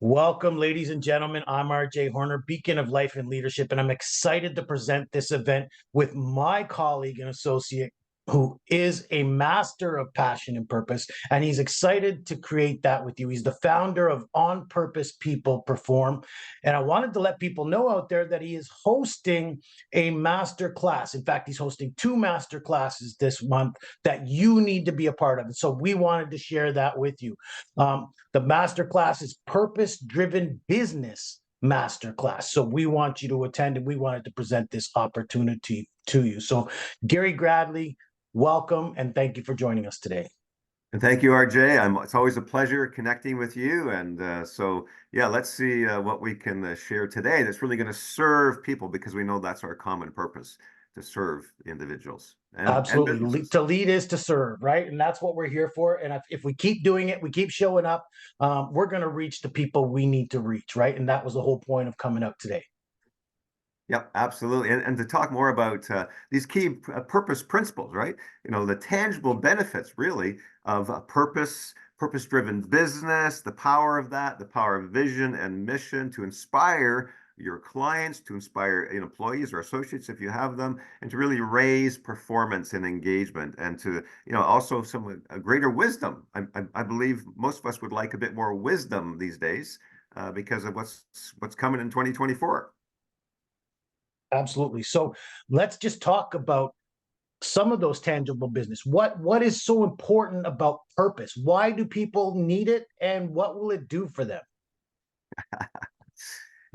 Welcome, ladies and gentlemen. I'm RJ Horner, Beacon of Life and Leadership, and I'm excited to present this event with my colleague and associate who is a master of passion and purpose, and he's excited to create that with you. He's the founder of On Purpose People Perform, and I wanted to let people know out there that he is hosting a master class. In fact, he's hosting two master classes this month that you need to be a part of. And so we wanted to share that with you. The masterclass is Purpose Driven Business Masterclass. So we want you to attend and we wanted to present this opportunity to you. So, Gary Gradley, welcome and thank you for joining us today. And thank you, RJ. It's always a pleasure connecting with you. Yeah, let's see what we can share today that's really going to serve people because we know that's our common purpose, to serve individuals and Absolutely. businesses. To lead is to serve, right? And that's what we're here for. And if we keep doing it, we keep showing up, we're going to reach the people we need to reach, right? And that was the whole point of coming out today. Yep, absolutely. And to talk more about these key purpose principles, right? The tangible benefits really of a purpose-driven business, the power of that, the power of vision and mission to inspire your clients, to inspire employees or associates if you have them, and to really raise performance and engagement, and to also some greater wisdom. I believe most of us would like a bit more wisdom these days because of what's coming in 2024. Absolutely. So let's just talk about some of those tangible business. What is so important about purpose? Why do people need it, and what will it do for them?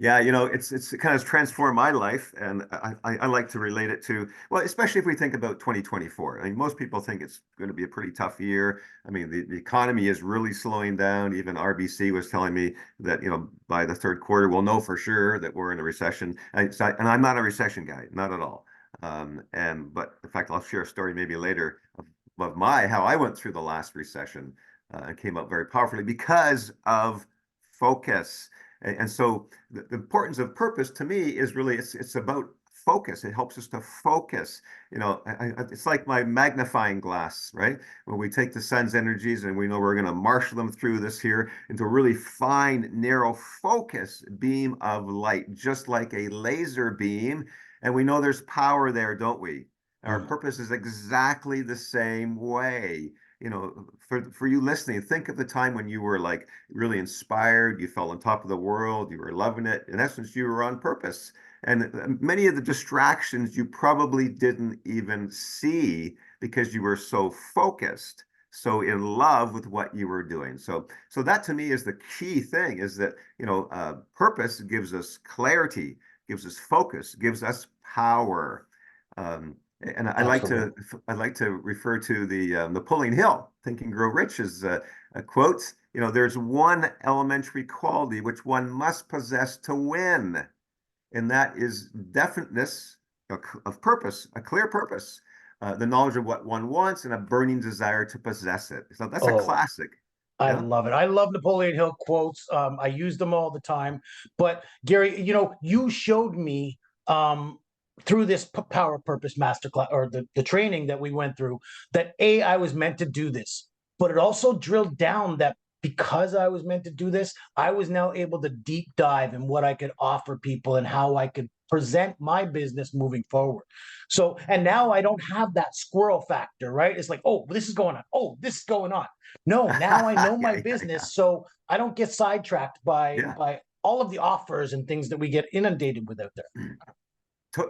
Yeah, it's kind of transformed my life, and I like to relate it to, well, especially if we think about 2024. I mean, most people think it's going to be a pretty tough year. I mean, the economy is really slowing down. Even RBC was telling me that, by the third quarter, we'll know for sure that we're in a recession. And I'm not a recession guy, not at all. But in fact, I'll share a story maybe later of how I went through the last recession and came up very powerfully because of focus. And so the importance of purpose to me is really it's about focus. It helps us to focus. It's like my magnifying glass, right? When we take the sun's energies and we know we're going to marshal them through this here into a really fine, narrow focus beam of light, just like a laser beam. And we know there's power there, don't we? Our purpose is exactly the same way. For you listening, think of the time when you were like really inspired, you felt on top of the world, you were loving it. In essence, you were on purpose. And many of the distractions you probably didn't even see because you were so focused, so in love with what you were doing. So that to me is the key thing, is that, purpose gives us clarity, gives us focus, gives us power. And I like to refer to the Napoleon Hill, Think and Grow Rich, as a quote. There's one elementary quality which one must possess to win, and that is definiteness of purpose, a clear purpose, the knowledge of what one wants, and a burning desire to possess it. So that's a Oh, classic. I Yeah. love it. I love Napoleon Hill quotes. I use them all the time. But Gary, you showed me through this Power Purpose Masterclass, or the training that we went through, that I was meant to do this, but it also drilled down that because I was meant to do this, I was now able to deep dive in what I could offer people and how I could present my business moving forward. So, and now I don't have that squirrel factor, right? It's like, oh, this is going on. Oh, this is going on. No, now I know my Yeah, yeah, business, so I don't get sidetracked by yeah. all of the offers and things that we get inundated with out there.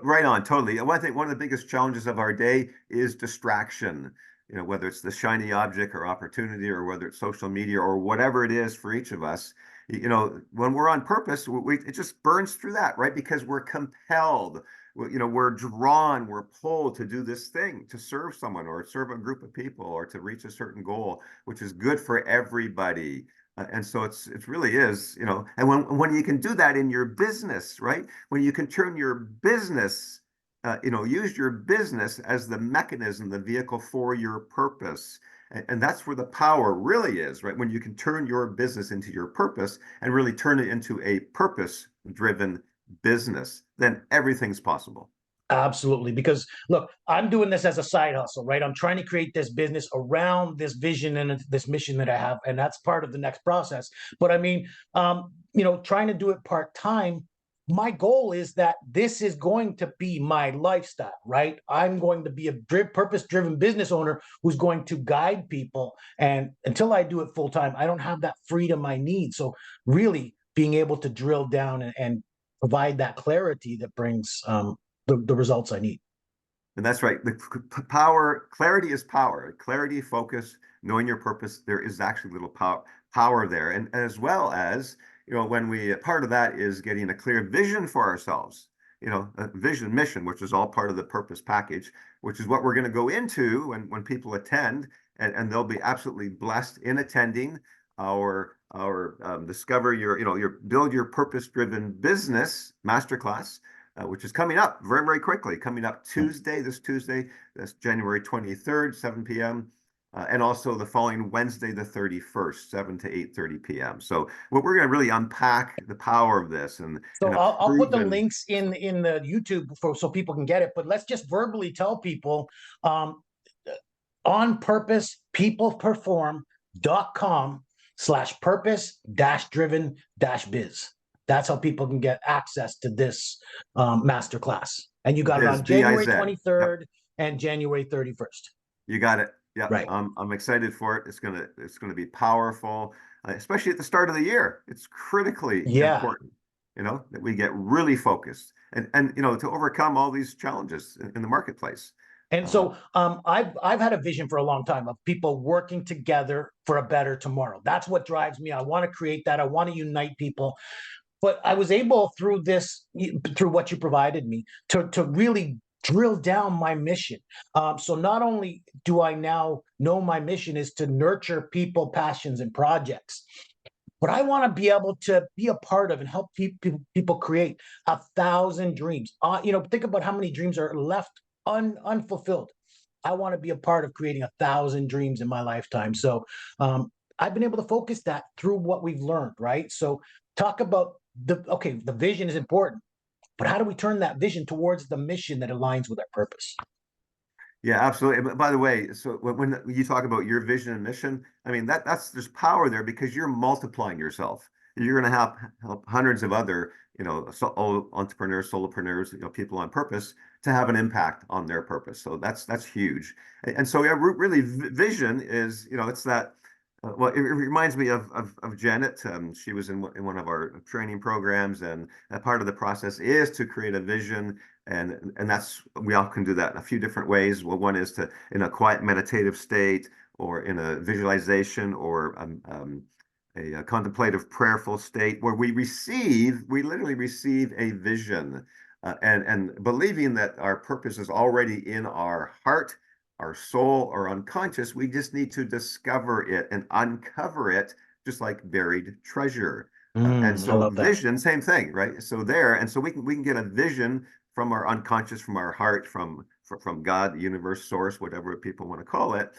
Right on, totally. I think one of the biggest challenges of our day is distraction. Whether it's the shiny object or opportunity, or whether it's social media or whatever it is for each of us. When we're on purpose, it just burns through that, right? Because we're compelled, we're drawn, we're pulled to do this thing, to serve someone or serve a group of people or to reach a certain goal, which is good for everybody. And so it really is, and when you can do that in your business, right? When you can turn your business, use your business as the mechanism, the vehicle for your purpose. And that's where the power really is, right? When you can turn your business into your purpose and really turn it into a purpose-driven business, then everything's possible. Absolutely. Because look, I'm doing this as a side hustle, right? I'm trying to create this business around this vision and this mission that I have. And that's part of the next process. But I mean, trying to do it part-time, my goal is that this is going to be my lifestyle, right? I'm going to be a purpose-driven business owner who's going to guide people. And until I do it full-time, I don't have that freedom I need. So really being able to drill down and provide that clarity that brings the results I need. And that's right. The power, clarity is power. Clarity, focus, knowing your purpose. There is actually little power there, and as well as when we part of that is getting a clear vision for ourselves. A vision, mission, which is all part of the purpose package, which is what we're going to go into when people attend, and they'll be absolutely blessed in attending our discover your build your purpose driven business masterclass, which is coming up very, very quickly, coming up this Tuesday, that's January 23rd, 7 p.m. And also the following Wednesday, the 31st, 7 to 8:30 p.m. So we're going to really unpack the power of this So and a I'll put the proven. links in the YouTube so people can get it. But let's just verbally tell people, on purpose peopleperform.com/purpose-driven-biz. That's how people can get access to this masterclass. And you got it Biz, on January B-I-Z. Yep. 23rd and January 31st. You got it. Yeah, Right. I'm excited for it. It's gonna be powerful, especially at the start of the year. It's critically Yeah. important, that we get really focused and to overcome all these challenges in the marketplace. And Uh, so I've had a vision for a long time of people working together for a better tomorrow. That's what drives me. I want to create that. I want to unite people. But I was able through what you provided me, to really drill down my mission. So not only do I now know my mission is to nurture people, passions, and projects, but I want to be able to be a part of and help people create 1,000 dreams. Think about how many dreams are left unfulfilled. I want to be a part of creating 1,000 dreams in my lifetime. So I've been able to focus that through what we've learned, right? So talk about the vision is important, but how do we turn that vision towards the mission that aligns with our purpose? Yeah, absolutely. But by the way, so when you talk about your vision and mission, I mean there's power there because you're multiplying yourself. You're going to help hundreds of other, entrepreneurs, solopreneurs, people on purpose to have an impact on their purpose. So that's huge. And so yeah, really, vision is, it's that. Well, it reminds me of Janet. She was in one of our training programs, and a part of the process is to create a vision, and that's we all can do that in a few different ways. Well, one is to in a quiet meditative state, or in a visualization, or a contemplative prayerful state, where we literally receive a vision, and believing that our purpose is already in our heart, our soul, or unconscious. We just need to discover it and uncover it, just like buried treasure. And I so love that. vision, same thing, right? So there, and so we can get a vision from our unconscious, from our heart, from God, the universe, source, whatever people want to call it,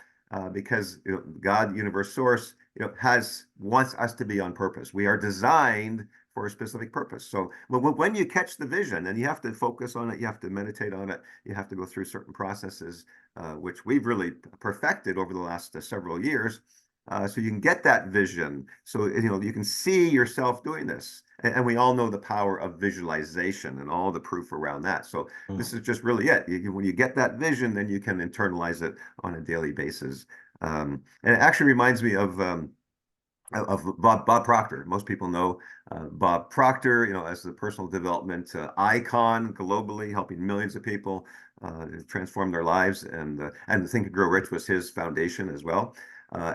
because God, universe, source, wants us to be on purpose. We are designed for a specific purpose. So when you catch the vision, and you have to focus on it, you have to meditate on it, you have to go through certain processes, which we've really perfected over the last several years. So you can get that vision. So you can see yourself doing this, and we all know the power of visualization and all the proof around that. So Mm. this is just really it. When you get that vision, then you can internalize it on a daily basis. And it actually reminds me of Bob Proctor. Most people know Bob Proctor, as the personal development icon globally, helping millions of people transform their lives, and Think and Grow Rich was his foundation as well.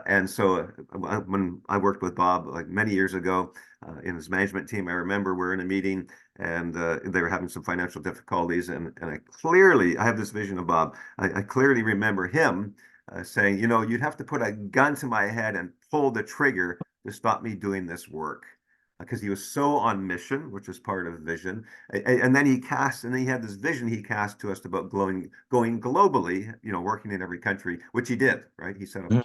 And so when I worked with Bob like many years ago in his management team, I remember we're in a meeting, and they were having some financial difficulties, and I have this vision of Bob. I clearly remember him saying, you'd have to put a gun to my head and pull the trigger to stop me doing this work. Because he was so on mission, which is part of vision. And then he had this vision he cast to us about going globally, working in every country, which he did, right? He set up Mm.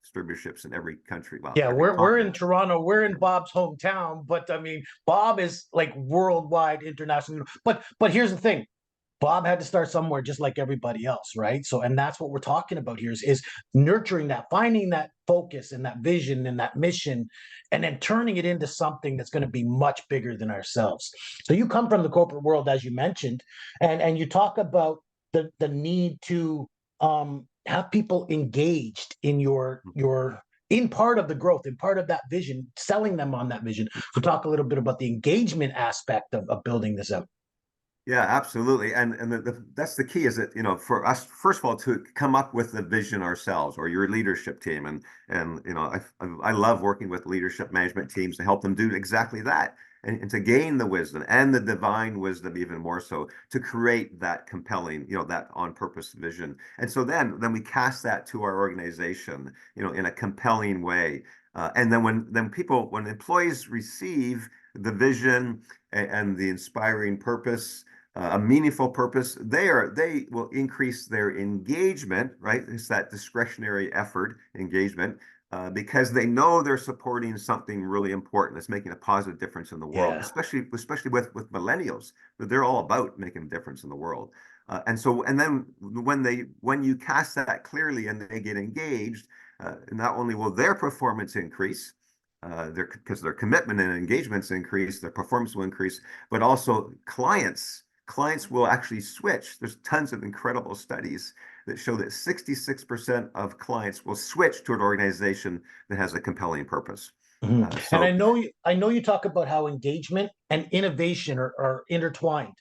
distributorships in every country, well, Yeah, every we're in continent. Toronto. We're in Bob's hometown, but I mean, Bob is like worldwide, international. But here's the thing: Bob had to start somewhere just like everybody else, right? So, and that's what we're talking about here is nurturing that, finding that focus and that vision and that mission, and then turning it into something that's going to be much bigger than ourselves. So you come from the corporate world, as you mentioned, and you talk about the need to have people engaged in your in part of the growth, in part of that vision, selling them on that vision. We'll talk a little bit about the engagement aspect of building this out. Yeah, absolutely. And that's the key is that, for us, first of all, to come up with the vision ourselves or your leadership team. And I love working with leadership management teams to help them do exactly that and to gain the wisdom and the divine wisdom even more so to create that compelling, that on purpose vision. And so then we cast that to our organization, in a compelling way. And then when employees receive the vision and the inspiring purpose, a meaningful purpose, they will increase their engagement, right? It's that discretionary effort engagement, because they know they're supporting something really important that's making a positive difference in the world, Yeah. especially with millennials, that they're all about making a difference in the world. And then when you cast that clearly and they get engaged, not only will their performance increase, because their commitment and engagements increase, their performance will increase, but also clients will actually switch. There's tons of incredible studies that show that 66% of clients will switch to an organization that has a compelling purpose. Mhm. And So I know you talk about how engagement and innovation are intertwined.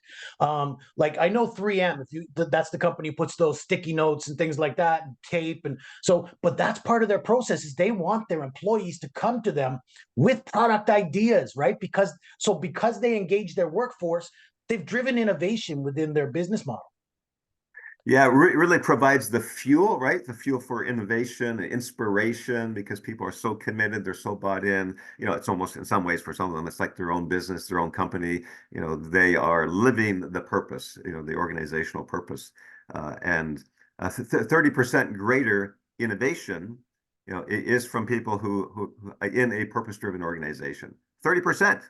Like I know 3M, if you that's the company who puts those sticky notes and things like that, and tape, and so, but that's part of their process is they want their employees to come to them with product ideas, right? Because they engage their workforce, they've driven innovation within their business model. yeah, really provides the fuel, right? The fuel for innovation and inspiration because people are so committed, they're so bought in. It's almost in some ways for some of them, it's like their own business, their own company. They are living the purpose, the organizational purpose. And 30% greater innovation, is from people who in a purpose-driven organization. 30%.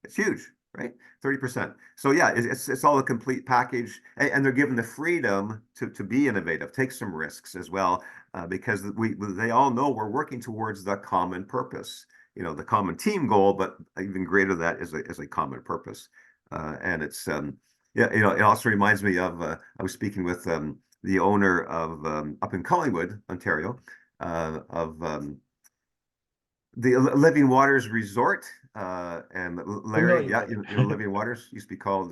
It's huge, right? 30%. So yeah, it's all a complete package, and they're given the freedom to be innovative, take some risks as well, because they all know we're working towards the common purpose, the common team goal, but even greater that is a common purpose. And it's yeah, it also reminds me of I was speaking with the owner of up in Collingwood, Ontario, of the Living Waters Resort, and Larry, Familiar yeah, with it. Living Waters used to be called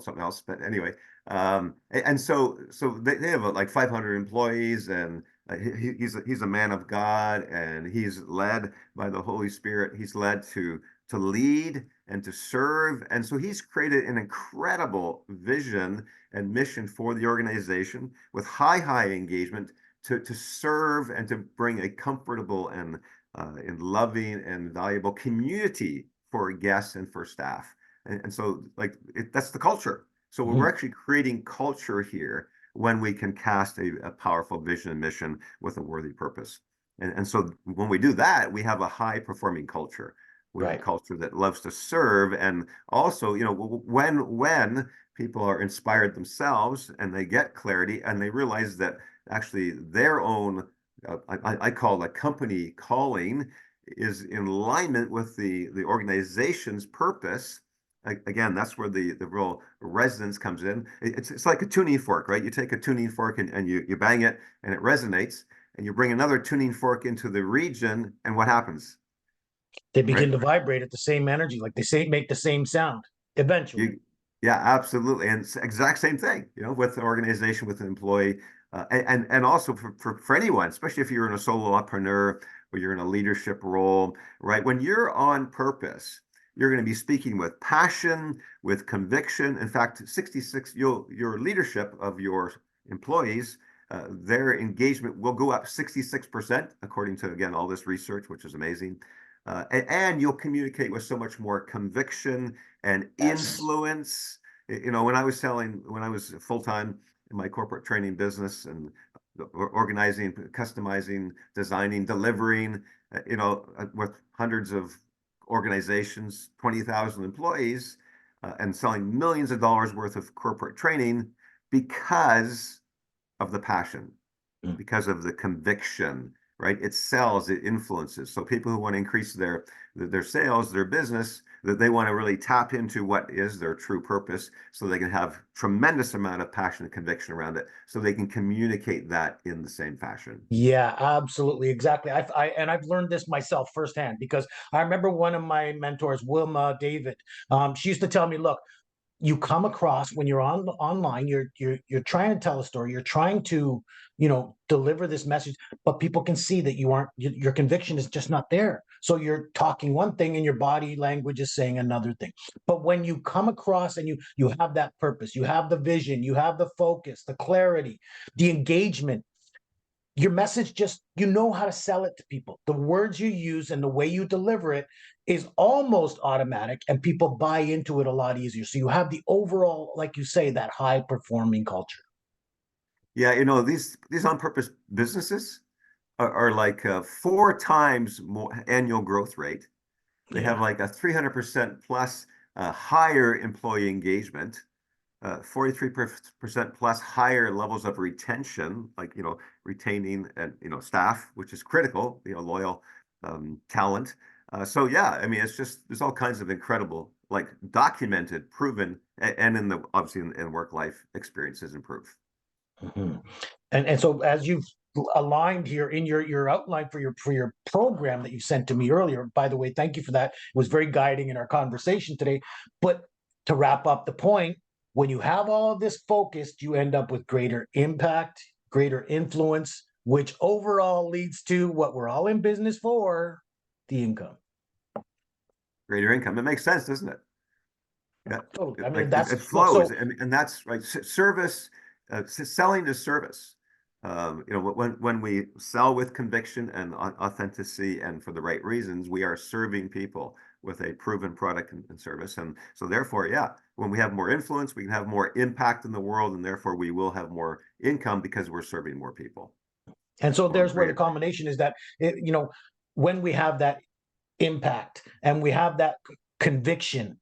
something else, but anyway, and so they have like 500 employees, and he's a man of God, and he's led by the Holy Spirit. He's led to lead and to serve, and so he's created an incredible vision and mission for the organization with high engagement to serve and to bring a comfortable and loving and valuable community for guests and for staff. And so like that's the culture. So we're Mhm. actually creating culture here when we can cast a powerful vision and mission with a worthy purpose. And so when we do that, we have a high performing culture. We have a Right. culture that loves to serve. And also, when people are inspired themselves and they get clarity and they realize that actually their own I call a company calling is in alignment with the organization's purpose. Again, that's where the real resonance comes in. It's like a tuning fork, right? You take a tuning fork and you bang it and it resonates, and you bring another tuning fork into the region, and what happens, They right? begin to vibrate at the same energy, like they say, make the same sound eventually. You, yeah, absolutely, and it's the exact same thing, with the organization, with an employee, and also for anyone, especially if you're in a solo entrepreneur or you're in a leadership role, right? When you're on purpose, you're going to be speaking with passion, with conviction. In fact, your leadership of your employees, their engagement will go up 66%, according to again all this research, which is amazing. And you'll communicate with so much more conviction and Yes. influence. When I was full time in my corporate training business and organizing, customizing, designing, delivering, with hundreds of organizations, 20,000 employees, and selling millions of dollars worth of corporate training because of the passion, Mm. because of the conviction, right? It sells, it influences. So people who want to increase their sales, their business, that they want to really tap into what is their true purpose, so they can have tremendous amount of passion and conviction around it, so they can communicate that in the same fashion. Yeah, absolutely, exactly. I've learned this myself firsthand because I remember one of my mentors, Wilma David. She used to tell me, "Look, you come across when you're online, you're trying to tell a story, you're trying to, deliver this message, but people can see that you aren't, your conviction is just not there. So you're talking one thing and your body language is saying another thing. But when you come across and you have that purpose, you have the vision, you have the focus, the clarity, the engagement, your message just, you know how to sell it to people. The words you use and the way you deliver it is almost automatic, and people buy into it a lot easier. So you have the overall, like you say, that high performing culture. Yeah, these on purpose businesses are like 4 times more annual growth rate. They have Yeah. like a 300% plus higher employee engagement, 43% plus higher levels of retention, like, retaining and, staff, which is critical, loyal talent. So yeah, I mean, it's just, there's all kinds of incredible, like documented, proven, and in the, obviously in work life experiences improve. Mhm. And so as you've aligned here in your outline for your program that you sent to me earlier, by the way, thank you for that. It was very guiding in our conversation today. But to wrap up the point, when you have all of this focused, you end up with greater impact, greater influence, which overall leads to what we're all in business for, the income. Greater income. It makes sense, doesn't it? Yeah, Totally. I it, mean, like it, that's it look, flows, so and that's right. Service, selling to service. When we sell with conviction and authenticity and for the right reasons, we are serving people with a proven product and service. And so, therefore, yeah, when we have more influence, we can have more impact in the world, and therefore, we will have more income because we're serving more people and so or there's where the greater. combination is that when we have that impact and we have that conviction.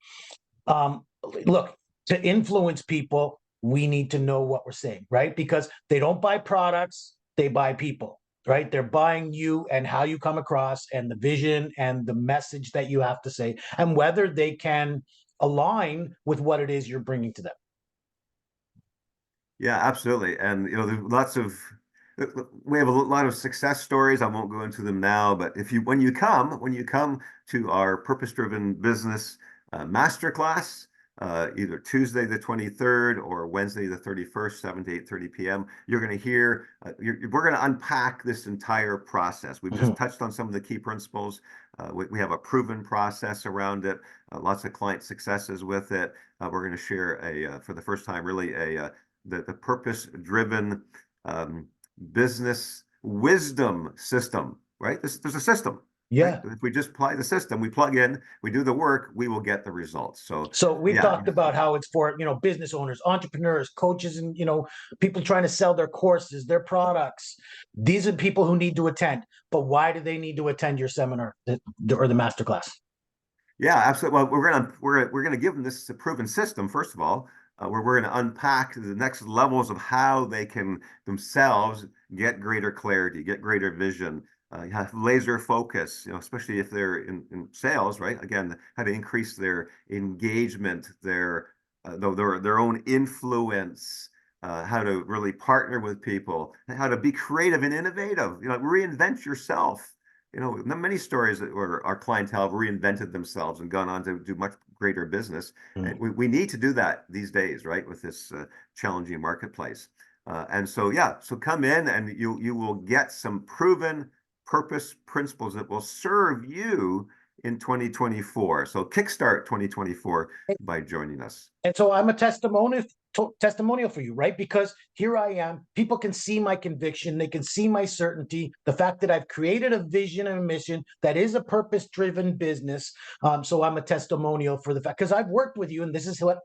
Look, to influence people, we need to know what we're saying, right? Because they don't buy products, they buy people, right? They're buying you and how you come across and the vision and the message that you have to say, and whether they can align with what it is you're bringing to them. Yeah, absolutely. And there's lots of we have a lot of success stories. I won't go into them now, but if you when you come to our Purpose Driven Business Masterclass, either Tuesday the 23rd or Wednesday the 31st, 7 to 8:30 p.m., you're going to hear we're going to unpack this entire process. We've just Mhm. touched on some of the key principles. We have a proven process around it, lots of client successes with it. We're going to share for the first time, really the purpose-driven business wisdom system, right? There's a system, right? Yeah. If we just apply the system, we plug in, we do the work, we will get the results. So So we've yeah, talked about how it's for, business owners, entrepreneurs, coaches, and, people trying to sell their courses, their products. These are people who need to attend. But why do they need to attend your seminar or the masterclass? yeah, absolutely. Well, we're gonna give them this proven system, first of all, where we're going to unpack the next levels of how they can themselves get greater clarity, get greater vision, have laser focus, especially if they're in sales, right? Again, how to increase their engagement, their own influence, how to really partner with people, how to be creative and innovative, reinvent yourself. Many stories where our clientele have reinvented themselves and gone on to do much greater business. And Mm. we need to do that these days, right, with this challenging marketplace. And so, yeah, so come in and you will get some proven purpose principles that will serve you in 2024. So kickstart 2024 by joining us. And so I'm a testimonial for you, right? Because here I am. People can see my conviction. They can see my certainty. The fact that I've created a vision and a mission that is a purpose-driven business. So I'm a testimonial for the fact, because I've worked with you, and this is what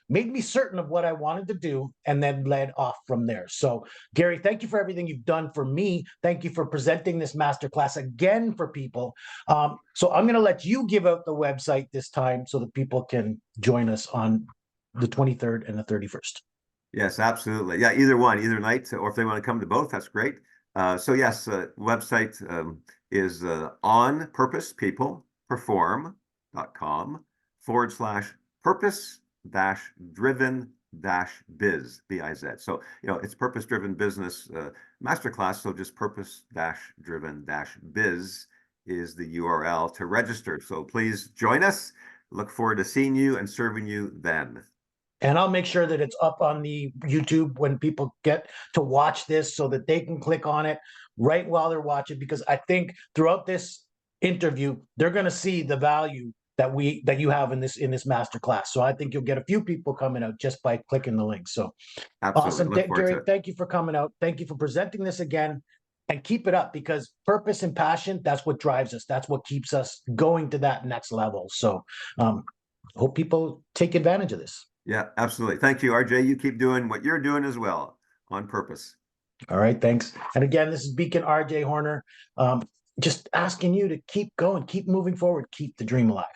made me certain of what I wanted to do, and then led off from there. So, Gary, thank you for everything you've done for me. Thank you for presenting this masterclass again for people. So I'm going to let you give out the website this time so that people can join us on the 23rd and the 31st. Yes, absolutely. Yeah, either one, either night, or if they want to come to both, that's great. So yes, website is on purposepeopleperform.com/purpose dash driven dash biz, biz. So, it's purpose driven business masterclass. So just purpose dash driven dash biz is the URL to register. So please join us. Look forward to seeing you and serving you then. And I'll make sure that it's up on the YouTube when people get to watch this so that they can click on it right while they're watching, because I think throughout this interview, they're going to see the value that you have in this masterclass. So I think you'll get a few people coming out just by clicking the link. So Absolutely. awesome. Look forward to Gary, it. thank you for coming out. Thank you for presenting this again, and keep it up, because purpose and passion, that's what drives us. That's what keeps us going to that next level. So hope people take advantage of this. Yeah, absolutely. Thank you, RJ. You keep doing what you're doing as well on purpose. All right, thanks. And again, this is Beacon RJ Horner. Just asking you to keep going, keep moving forward, keep the dream alive.